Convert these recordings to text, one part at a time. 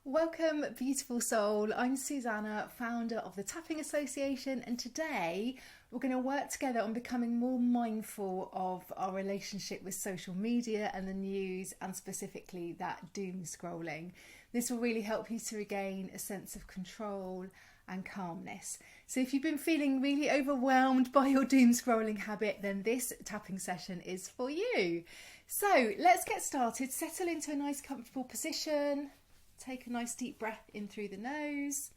Welcome, beautiful soul. I'm Suzannah, founder of the Tapping Association, and today we're going to work together on becoming more mindful of our relationship with social media and the news, and specifically that doom scrolling. This will really help you to regain a sense of control and calmness. So if you've been feeling really overwhelmed by your doom scrolling habit, then this tapping session is for you. So let's get started. Settle into a nice comfortable position. Take a nice deep breath in through the nose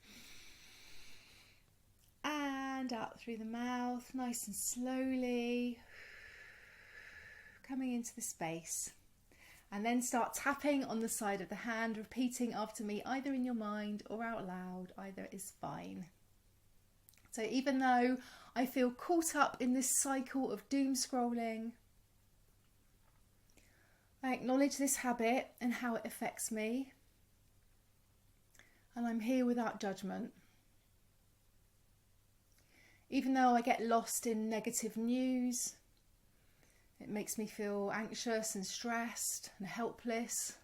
and out through the mouth, nice and slowly, coming into the space. And then start tapping on the side of the hand, repeating after me, either in your mind or out loud, either is fine. So even though I feel caught up in this cycle of doom scrolling, I acknowledge this habit and how it affects me. And I'm here without judgment. Even though I get lost in negative news, it makes me feel anxious and stressed and helpless,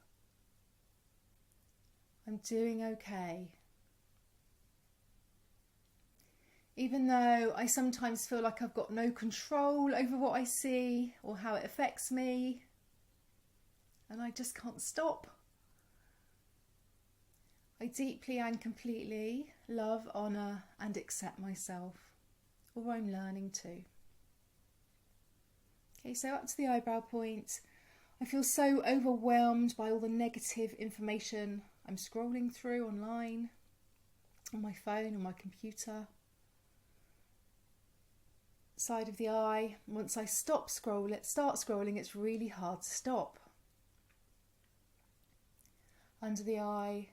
I'm doing okay. Even though I sometimes feel like I've got no control over what I see or how it affects me, and I just can't stop. I deeply and completely love, honour and accept myself, or I'm learning to. Okay, so up to the eyebrow point. I feel so overwhelmed by all the negative information I'm scrolling through online, on my phone, on my computer. Side of the eye. Once I start scrolling, it's really hard to stop. Under the eye.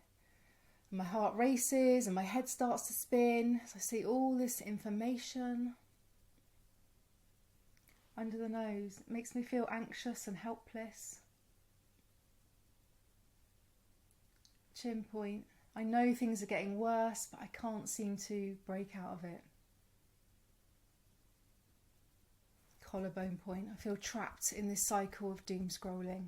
My heart races and my head starts to spin as I see all this information. Under the nose, it makes me feel anxious and helpless. Chin point, I know things are getting worse, but I can't seem to break out of it. Collarbone point, I feel trapped in this cycle of doom scrolling.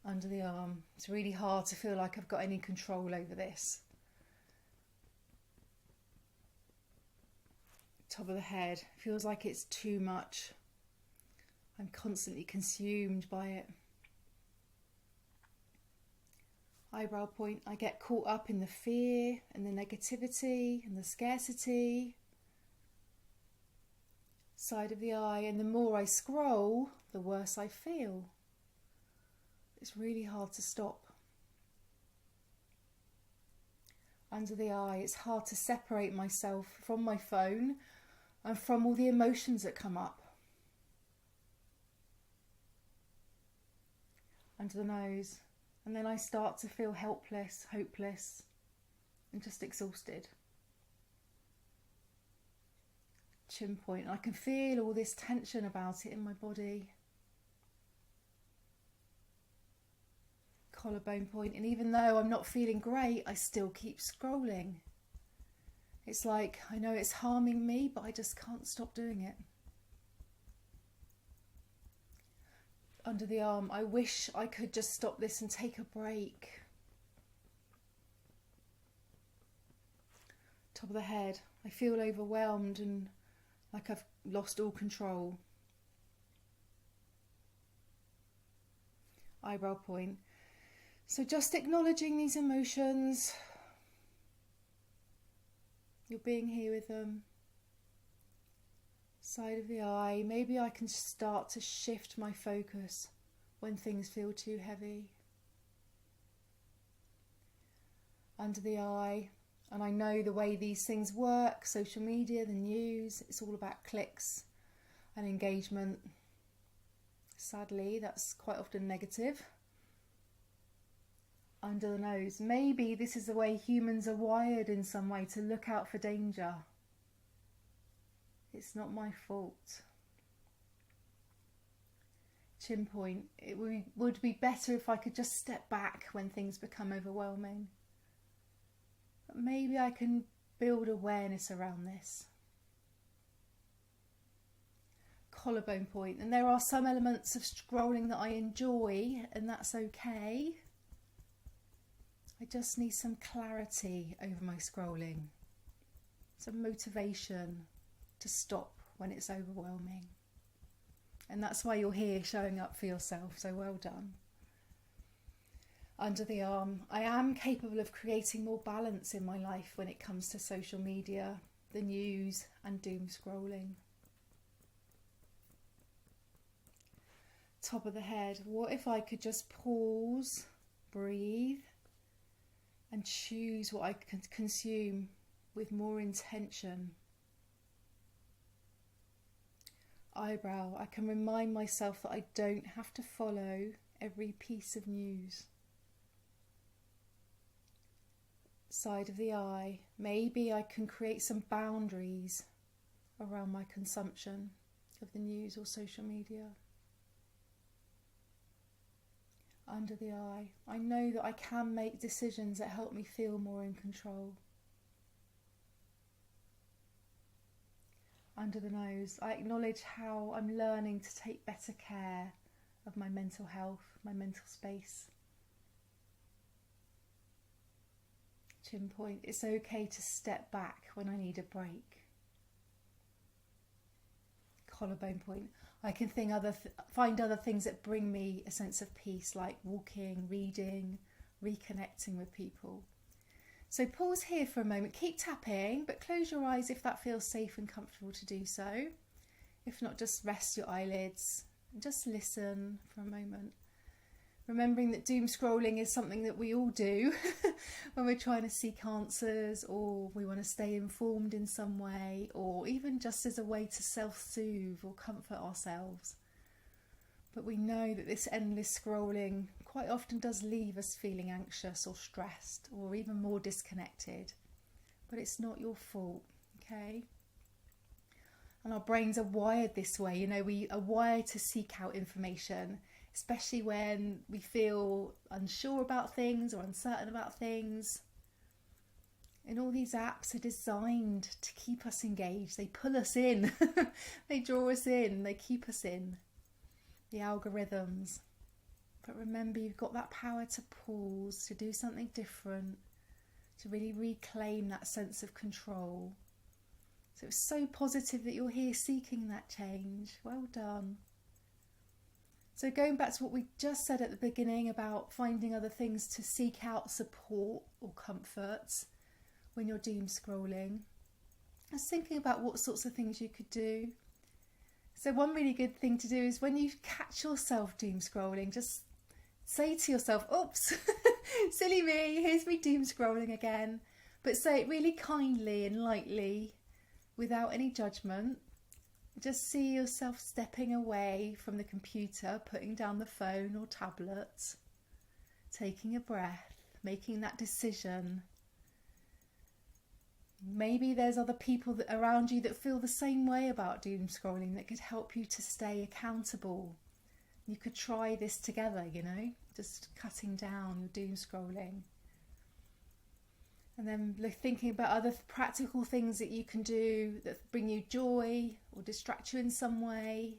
Under the arm, it's really hard to feel like I've got any control over this. Top of the head, feels like it's too much. I'm constantly consumed by it. Eyebrow point, I get caught up in the fear and the negativity and the scarcity. Side of the eye, and the more I scroll, the worse I feel. It's really hard to stop. Under the eye, it's hard to separate myself from my phone and from all the emotions that come up. Under the nose, and then I start to feel helpless, hopeless, and just exhausted. Chin point, I can feel all this tension about it in my body. Collarbone point, and even though I'm not feeling great, I still keep scrolling. It's like I know it's harming me, but I just can't stop doing it. Under the arm, I wish I could just stop this and take a break. Top of the head, I feel overwhelmed and like I've lost all control. Eyebrow point. So just acknowledging these emotions, you're being here with them. Side of the eye, maybe I can start to shift my focus when things feel too heavy. Under the eye, and I know the way these things work, social media, the news, it's all about clicks and engagement. Sadly, that's quite often negative. Under the nose, maybe this is the way humans are wired in some way, to look out for danger. It's not my fault. Chin point, it would be better if I could just step back when things become overwhelming. But maybe I can build awareness around this. collarbone point. And there are some elements of scrolling that I enjoy, and that's okay. I just need some clarity over my scrolling, some motivation to stop when it's overwhelming. And that's why you're here showing up for yourself, so well done. Under the arm, I am capable of creating more balance in my life when it comes to social media, the news and doom scrolling. Top of the head, what if I could just pause, breathe, and choose what I can consume with more intention? Eyebrow, I can remind myself that I don't have to follow every piece of news. Side of the eye, maybe I can create some boundaries around my consumption of the news or social media. Under the eye, I know that I can make decisions that help me feel more in control. Under the nose, I acknowledge how I'm learning to take better care of my mental health, my mental space. Chin point, it's okay to step back when I need a break. Collarbone point, I can find other things that bring me a sense of peace, like walking, reading, reconnecting with people. So pause here for a moment, keep tapping, but close your eyes if that feels safe and comfortable to do so. If not, just rest your eyelids and just listen for a moment. Remembering that doom scrolling is something that we all do when we're trying to seek answers, or we want to stay informed in some way, or even just as a way to self-soothe or comfort ourselves. But we know that this endless scrolling quite often does leave us feeling anxious or stressed or even more disconnected. But it's not your fault, okay? And our brains are wired this way. You know, we are wired to seek out information, especially when we feel unsure about things or uncertain about things. And all these apps are designed to keep us engaged. They pull us in, they draw us in, they keep us in. The algorithms. But remember, you've got that power to pause, to do something different, to really reclaim that sense of control. So it's so positive that you're here seeking that change. Well done. So going back to what we just said at the beginning about finding other things to seek out support or comfort when you're doom scrolling, I was thinking about what sorts of things you could do. So one really good thing to do is when you catch yourself doom scrolling, just say to yourself, oops, silly me, here's me doom scrolling again. But say it really kindly and lightly, without any judgment. Just see yourself stepping away from the computer, putting down the phone or tablet, taking a breath, making that decision. Maybe there's other people around you that feel the same way about doom scrolling that could help you to stay accountable. You could try this together, you know, just cutting down your doom scrolling. And then thinking about other practical things that you can do that bring you joy or distract you in some way.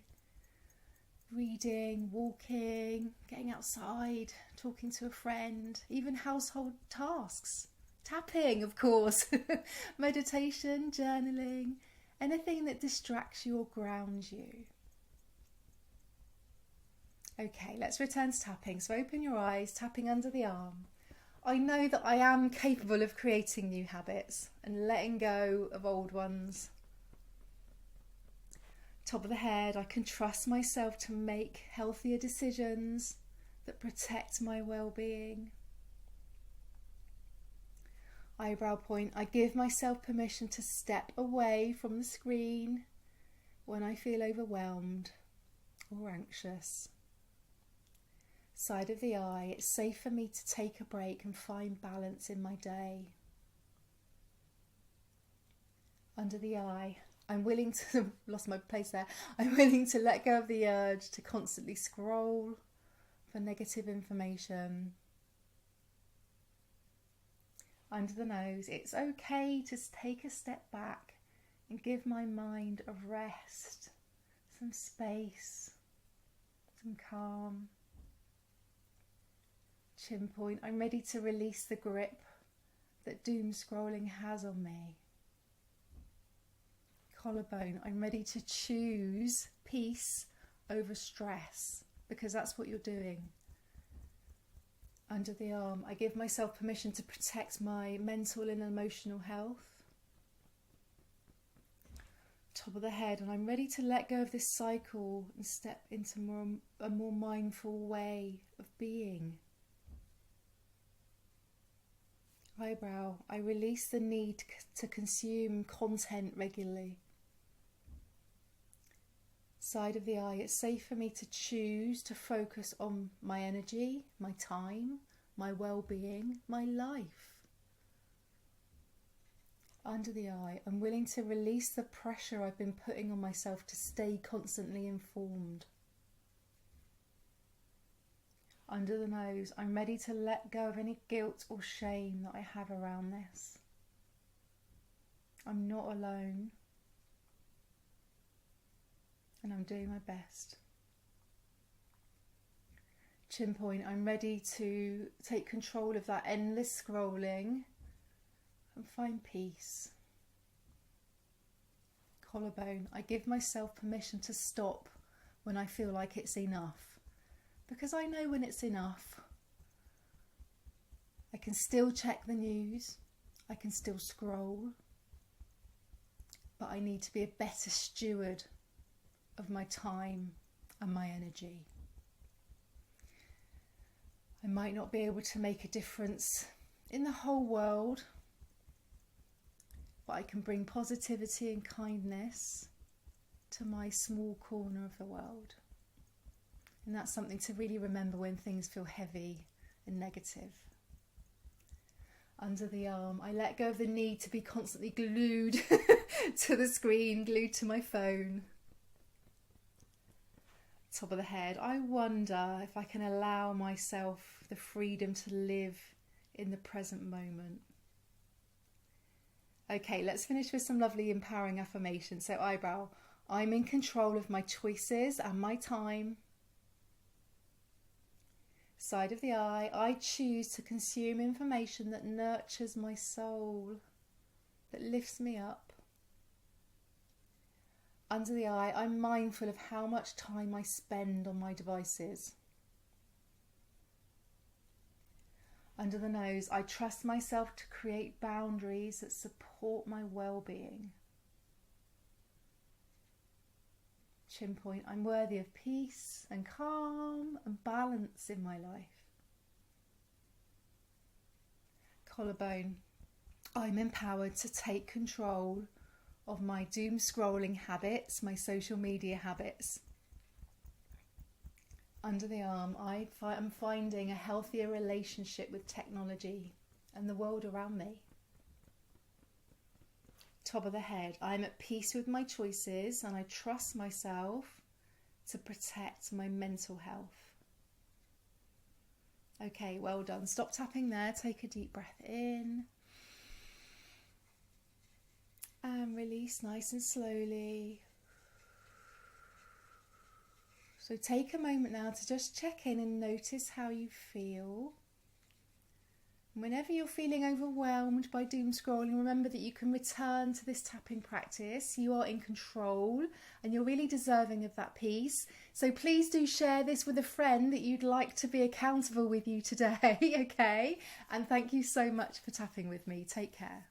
Reading, walking, getting outside, talking to a friend, even household tasks. Tapping, of course. Meditation, journaling, anything that distracts you or grounds you. Okay, let's return to tapping. So open your eyes, tapping under the arm. I know that I am capable of creating new habits and letting go of old ones. Top of the head, I can trust myself to make healthier decisions that protect my well-being. Eyebrow point, I give myself permission to step away from the screen when I feel overwhelmed or anxious. Side of the eye, it's safe for me to take a break and find balance in my day. Under the eye, I'm willing to, lost my place there, I'm willing to let go of the urge to constantly scroll for negative information. Under the nose, it's okay to take a step back and give my mind a rest some space, some calm. Chin point, I'm ready to release the grip that doom scrolling has on me. Collarbone, I'm ready to choose peace over stress, because that's what you're doing. Under the arm, I give myself permission to protect my mental and emotional health. Top of the head, and I'm ready to let go of this cycle and step into a more mindful way of being. Eyebrow, I release the need to consume content regularly. Side of the eye, it's safe for me to choose to focus on my energy, my time, my well-being, my life. Under the eye, I'm willing to release the pressure I've been putting on myself to stay constantly informed. Under the nose, I'm ready to let go of any guilt or shame that I have around this. I'm not alone, and I'm doing my best. Chin point, I'm ready to take control of that endless scrolling and find peace. Collarbone, I give myself permission to stop when I feel like it's enough, because I know when it's enough. I can still check the news, I can still scroll, but I need to be a better steward of my time and my energy. I might not be able to make a difference in the whole world, but I can bring positivity and kindness to my small corner of the world. And that's something to really remember when things feel heavy and negative. Under the arm, I let go of the need to be constantly glued to the screen, glued to my phone. Top of the head, I wonder if I can allow myself the freedom to live in the present moment. Okay, let's finish with some lovely empowering affirmations. So eyebrow, I'm in control of my choices and my time. Side of the eye, I choose to consume information that nurtures my soul, that lifts me up. Under the eye, I'm mindful of how much time I spend on my devices. Under the nose, I trust myself to create boundaries that support my well-being. Chin point, I'm worthy of peace and calm and balance in my life. Collarbone, I'm empowered to take control of my doom scrolling habits, my social media habits. Under the arm, I'm finding a healthier relationship with technology and the world around me. Top of the head, I'm at peace with my choices and I trust myself to protect my mental health. Okay, well done. Stop tapping there. Take a deep breath in. And release nice and slowly. So take a moment now to just check in and notice how you feel. Whenever you're feeling overwhelmed by doom scrolling, remember that you can return to this tapping practice. You are in control and you're really deserving of that peace. So please do share this with a friend that you'd like to be accountable with you today, okay? And thank you so much for tapping with me. Take care.